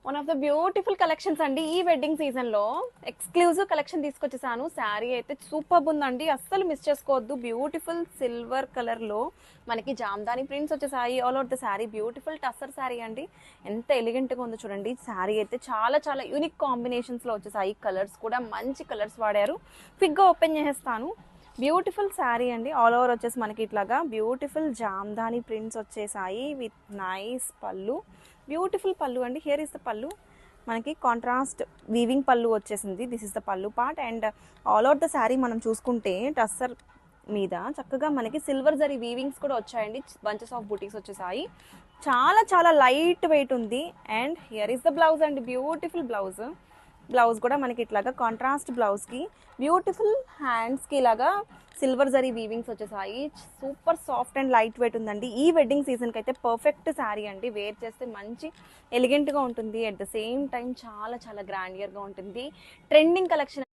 One of the beautiful collections అండి ఈ wedding season లో ఎక్స్క్లూజివ్ కలెక్షన్ తీసుకొచ్చేసాను. శారీ అయితే సూపర్ ఉందండి, అస్సలు మిస్ చేసుకోవద్దు. బ్యూటిఫుల్ సిల్వర్ కలర్ లో మనకి జామ్దాని ప్రింట్స్ వచ్చేసాయి. All over the sari beautiful tussar sari అండి. ఎంత ఎలిగెంట్ గా ఉందో చూడండి. శారీ అయితే చాలా చాలా యూనిక్ కాంబినేషన్స్ లో వచ్చేసాయి. కలర్స్ కూడా మంచి కలర్స్ వాడారు. క్విక్ గా ఓపెన్ చేసేస్తాను. బ్యూటిఫుల్ శారీ అండి. ఆల్ ఓవర్ వచ్చేసి మనకి ఇట్లాగా బ్యూటిఫుల్ జామ్దాని ప్రింట్స్ వచ్చేసాయి విత్ నైస్ పళ్ళు. బ్యూటిఫుల్ పళ్ళు అండి. హియర్ ఇస్ ద పళ్ళు. మనకి కాంట్రాస్ట్ వీవింగ్ పళ్ళు వచ్చేసింది. దిస్ ఇస్ ద పళ్ళు part. And all over the sari మనం చూసుకుంటే టస్సర్ మీద చక్కగా మనకి సిల్వర్ జరీ వీవింగ్స్ కూడా వచ్చాయండి. బంచెస్ ఆఫ్ బుటీస్ వచ్చేసాయి. చాలా చాలా లైట్ వెయిట్ ఉంది. And here is the blouse అండి. Beautiful blouse. బ్లౌజ్ కూడా మనకి ఇట్లాగా కాంట్రాస్ట్ బ్లౌజ్కి బ్యూటిఫుల్ హ్యాండ్స్కి ఇలాగా సిల్వర్ జరీ వీవింగ్స్ వచ్చేసాయి. Super soft and light weight ఉందండి. ఈ వెడ్డింగ్ సీజన్కి అయితే పర్ఫెక్ట్ శారీ అండి. వేర్ చేస్తే మంచి ఎలిగెంట్గా ఉంటుంది. అట్ ద సేమ్ టైం చాలా చాలా గ్రాండియర్గా ఉంటుంది. Trending collection.